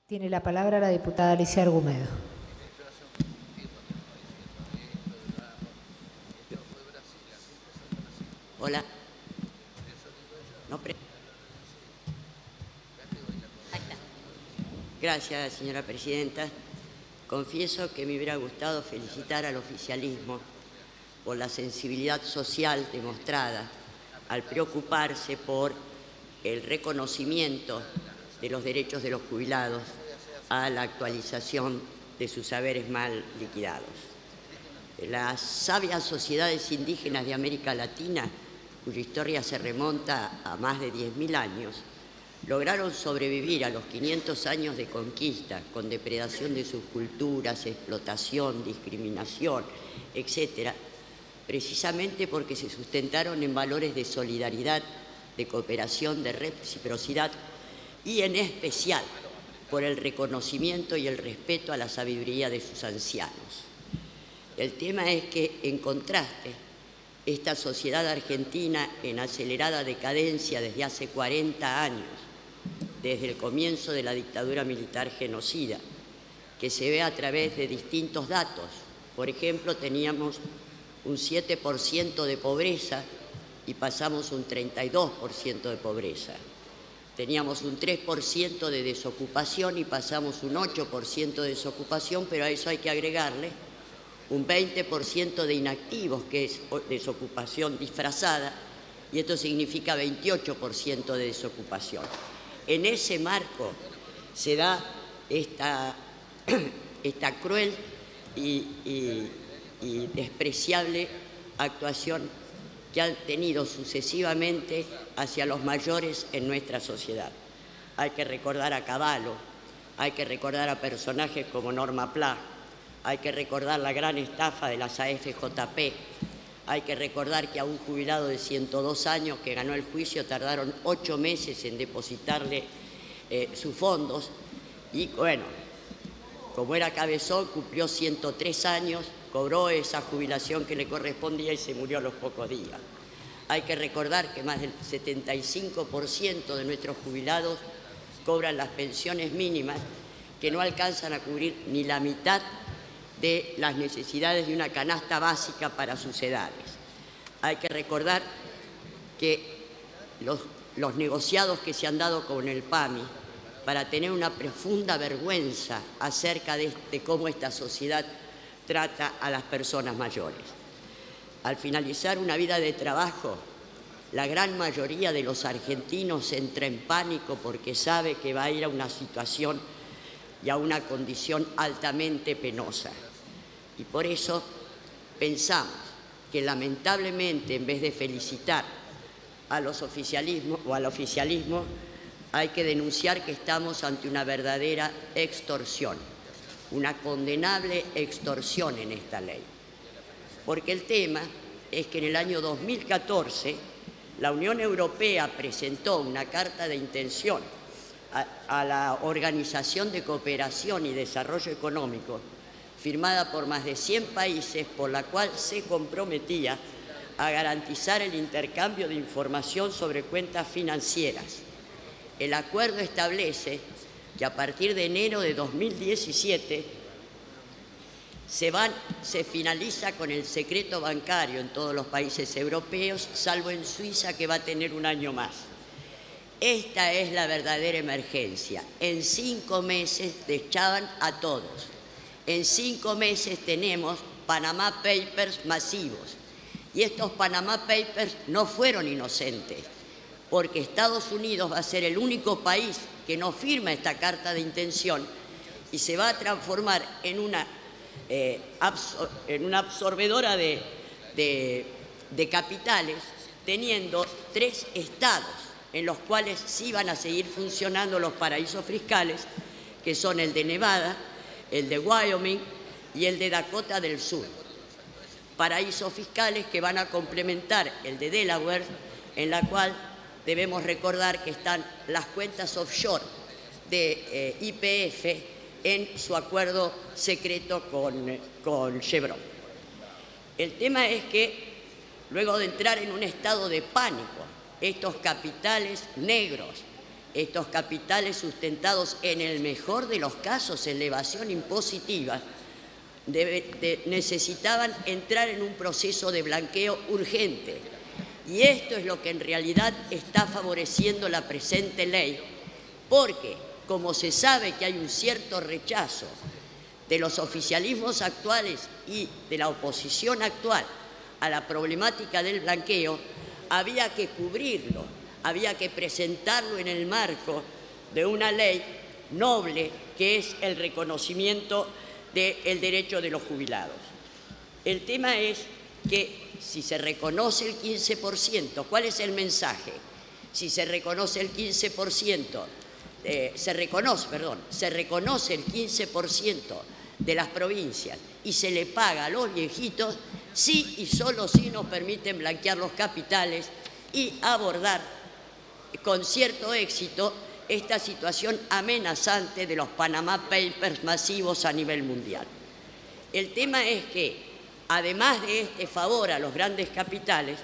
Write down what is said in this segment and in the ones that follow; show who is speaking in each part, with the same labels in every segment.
Speaker 1: Tiene la palabra la diputada Alicia Argumedo.
Speaker 2: Hola. Gracias, señora presidenta. Confieso que me hubiera gustado felicitar al oficialismo por la sensibilidad social demostrada al preocuparse por el reconocimiento de los derechos de los jubilados a la actualización de sus haberes mal liquidados. Las sabias sociedades indígenas de América Latina, cuya historia se remonta a más de 10.000 años, lograron sobrevivir a los 500 años de conquista con depredación de sus culturas, explotación, discriminación, etcétera, precisamente porque se sustentaron en valores de solidaridad, de cooperación, de reciprocidad y en especial por el reconocimiento y el respeto a la sabiduría de sus ancianos. El tema es que, en contraste, esta sociedad argentina en acelerada decadencia desde hace 40 años, desde el comienzo de la dictadura militar genocida, que se ve a través de distintos datos. Por ejemplo, teníamos un 7% de pobreza y pasamos un 32% de pobreza. Teníamos un 3% de desocupación y pasamos un 8% de desocupación, pero a eso hay que agregarle un 20% de inactivos, que es desocupación disfrazada, y esto significa 28% de desocupación. En ese marco se da esta cruel y despreciable actuación que han tenido sucesivamente hacia los mayores en nuestra sociedad. Hay que recordar a Cavallo, hay que recordar a personajes como Norma Pla, hay que recordar la gran estafa de las AFJP, hay que recordar que a un jubilado de 102 años que ganó el juicio tardaron 8 meses en depositarle sus fondos y, bueno, como era cabezón, cumplió 103 años, cobró esa jubilación que le correspondía y se murió a los pocos días. Hay que recordar que más del 75% de nuestros jubilados cobran las pensiones mínimas que no alcanzan a cubrir ni la mitad de las necesidades de una canasta básica para sus edades. Hay que recordar que los negociados que se han dado con el PAMI para tener una profunda vergüenza acerca de cómo esta sociedad trata a las personas mayores. Al finalizar una vida de trabajo, la gran mayoría de los argentinos entra en pánico porque sabe que va a ir a una situación y a una condición altamente penosa. Y por eso pensamos que lamentablemente, en vez de felicitar a los oficialismos o al oficialismo, hay que denunciar que estamos ante una verdadera extorsión, una condenable extorsión en esta ley. Porque el tema es que en el año 2014 la Unión Europea presentó una carta de intención a la Organización de Cooperación y Desarrollo Económico, firmada por más de 100 países, por la cual se comprometía a garantizar el intercambio de información sobre cuentas financieras. El acuerdo establece que a partir de enero de 2017 se finaliza con el secreto bancario en todos los países europeos, salvo en Suiza, que va a tener un año más. Esta es la verdadera emergencia. En 5 meses deschaban a todos. En 5 meses tenemos Panama Papers masivos. Y estos Panama Papers no fueron inocentes, porque Estados Unidos va a ser el único país que no firma esta carta de intención y se va a transformar en una absorbedora de capitales, teniendo 3 estados en los cuales sí van a seguir funcionando los paraísos fiscales, que son el de Nevada, el de Wyoming y el de Dakota del Sur. Paraísos fiscales que van a complementar el de Delaware, en la cual debemos recordar que están las cuentas offshore de YPF en su acuerdo secreto con Chevron. El tema es que, luego de entrar en un estado de pánico, estos capitales negros estos capitales sustentados en el mejor de los casos en la evasión impositiva, necesitaban entrar en un proceso de blanqueo urgente. Y esto es lo que en realidad está favoreciendo la presente ley, porque como se sabe que hay un cierto rechazo de los oficialismos actuales y de la oposición actual a la problemática del blanqueo, había que cubrirlo, había que presentarlo en el marco de una ley noble que es el reconocimiento del derecho de los jubilados. El tema es que si se reconoce el 15%, ¿cuál es el mensaje? Si se reconoce el 15%, se reconoce el 15% de las provincias y se le paga a los viejitos, sí y solo si nos permiten blanquear los capitales y abordar con cierto éxito esta situación amenazante de los Panama Papers masivos a nivel mundial. El tema es que, además de este favor a los grandes capitales,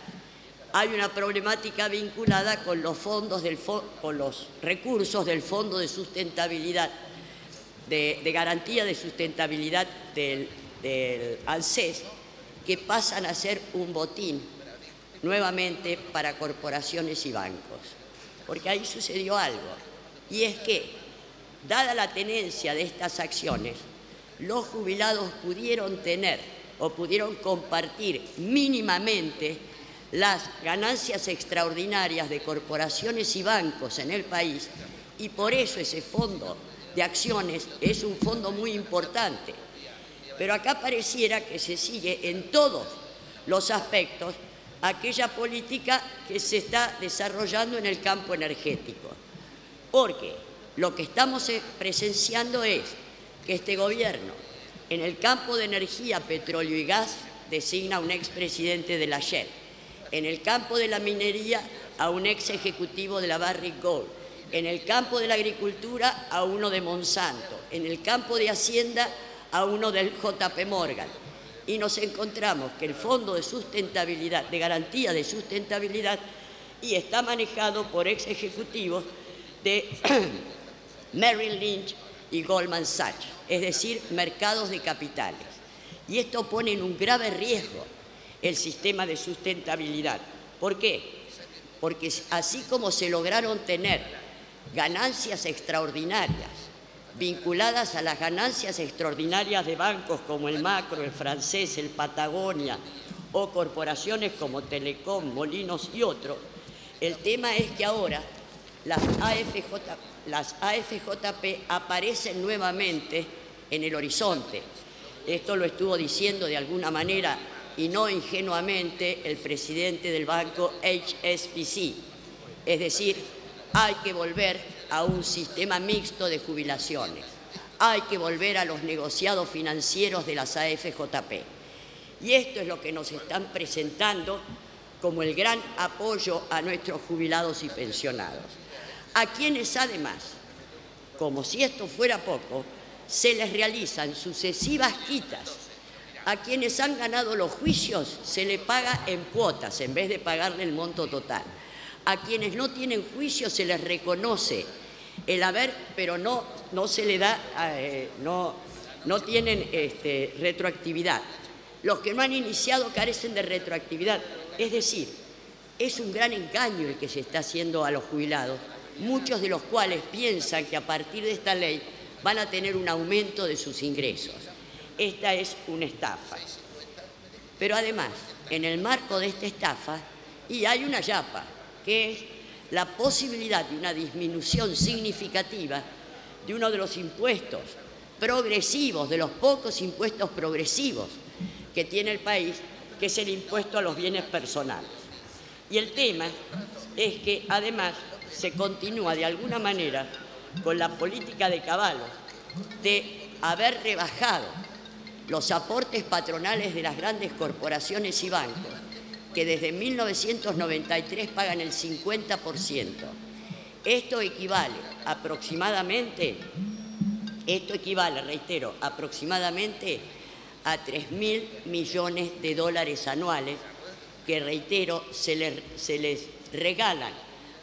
Speaker 2: hay una problemática vinculada con los recursos del Fondo de Sustentabilidad, de Garantía de Sustentabilidad del ANSES, que pasan a ser un botín nuevamente para corporaciones y bancos. Porque ahí sucedió algo, y es que, dada la tenencia de estas acciones, los jubilados pudieron tener o pudieron compartir mínimamente las ganancias extraordinarias de corporaciones y bancos en el país, y por eso ese fondo de acciones es un fondo muy importante. Pero acá pareciera que se sigue en todos los aspectos aquella política que se está desarrollando en el campo energético. Porque lo que estamos presenciando es que este gobierno, en el campo de energía, petróleo y gas, designa a un expresidente de la Shell. En el campo de la minería, a un ex ejecutivo de la Barrick Gold. En el campo de la agricultura, a uno de Monsanto. En el campo de Hacienda, a uno del JP Morgan. Y nos encontramos que el Fondo de Sustentabilidad, de Garantía de Sustentabilidad, y está manejado por ex ejecutivos de Merrill Lynch y Goldman Sachs, es decir, mercados de capitales. Y esto pone en un grave riesgo el sistema de sustentabilidad. ¿Por qué? Porque así como se lograron tener ganancias extraordinarias vinculadas a las ganancias extraordinarias de bancos como el Macro, el Francés, el Patagonia o corporaciones como Telecom, Molinos y otros, el tema es que ahora las AFJP aparecen nuevamente en el horizonte. Esto lo estuvo diciendo de alguna manera y no ingenuamente el presidente del banco HSBC. Es decir, hay que volver a un sistema mixto de jubilaciones. Hay que volver a los negociados financieros de las AFJP. Y esto es lo que nos están presentando como el gran apoyo a nuestros jubilados y pensionados, a quienes además, como si esto fuera poco, se les realizan sucesivas quitas. A quienes han ganado los juicios se les paga en cuotas en vez de pagarle el monto total. A quienes no tienen juicio se les reconoce el haber, pero no se le da, no tienen retroactividad. Los que no han iniciado carecen de retroactividad. Es decir, es un gran engaño el que se está haciendo a los jubilados, muchos de los cuales piensan que a partir de esta ley van a tener un aumento de sus ingresos. Esta es una estafa. Pero además, en el marco de esta estafa, y hay una yapa, que es la posibilidad de una disminución significativa de uno de los impuestos progresivos, de los pocos impuestos progresivos que tiene el país, que es el impuesto a los bienes personales. Y el tema es que además se continúa de alguna manera con la política de Caballo de haber rebajado los aportes patronales de las grandes corporaciones y bancos, que desde 1993 pagan el 50%. Esto equivale aproximadamente, reitero, aproximadamente a 3.000 millones de dólares anuales que, reitero, se les regalan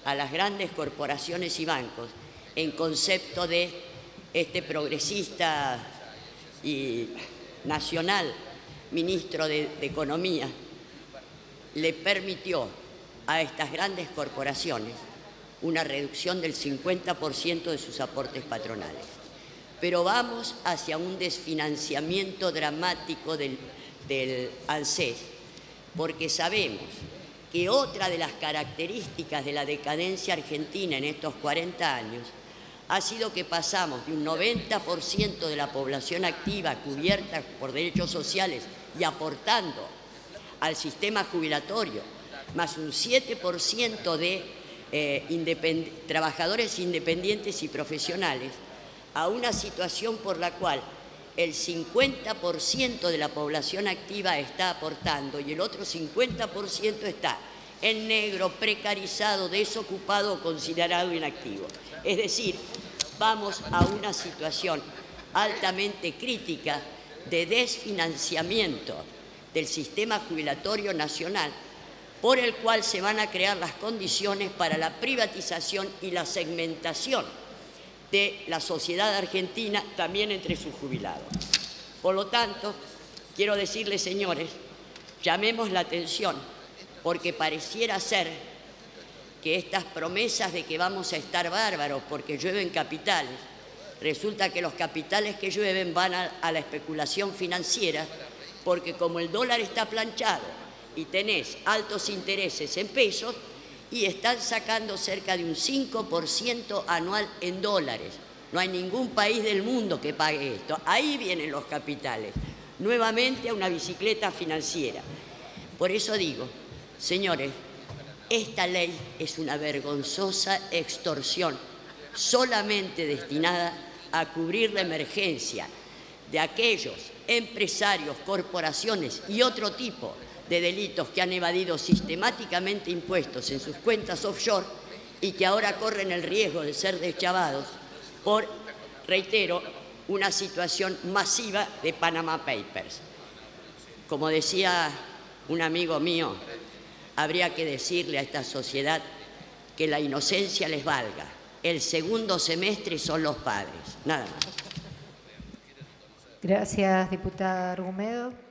Speaker 2: a las grandes corporaciones y bancos en concepto de este progresista y nacional ministro de Economía, le permitió a estas grandes corporaciones una reducción del 50% de sus aportes patronales. Pero vamos hacia un desfinanciamiento dramático del ANSES, porque sabemos que otra de las características de la decadencia argentina en estos 40 años ha sido que pasamos de un 90% de la población activa cubierta por derechos sociales y aportando al sistema jubilatorio, más un 7% de trabajadores independientes y profesionales, a una situación por la cual el 50% de la población activa está aportando y el otro 50% está en negro, precarizado, desocupado o considerado inactivo. Es decir, vamos a una situación altamente crítica de desfinanciamiento del sistema jubilatorio nacional, por el cual se van a crear las condiciones para la privatización y la segmentación de la sociedad argentina, también entre sus jubilados. Por lo tanto, quiero decirles, señores, llamemos la atención, porque pareciera ser que estas promesas de que vamos a estar bárbaros porque llueven capitales, resulta que los capitales que llueven van a la especulación financiera, porque como el dólar está planchado y tenés altos intereses en pesos, y están sacando cerca de un 5% anual en dólares. No hay ningún país del mundo que pague esto. Ahí vienen los capitales, nuevamente a una bicicleta financiera. Por eso digo, señores, esta ley es una vergonzosa extorsión solamente destinada a cubrir la emergencia de aquellos empresarios, corporaciones y otro tipo de delitos que han evadido sistemáticamente impuestos en sus cuentas offshore y que ahora corren el riesgo de ser deschavados por, reitero, una situación masiva de Panama Papers. Como decía un amigo mío, habría que decirle a esta sociedad que la inocencia les valga. El segundo semestre son los padres. Nada más.
Speaker 1: Gracias, diputada Argumedo.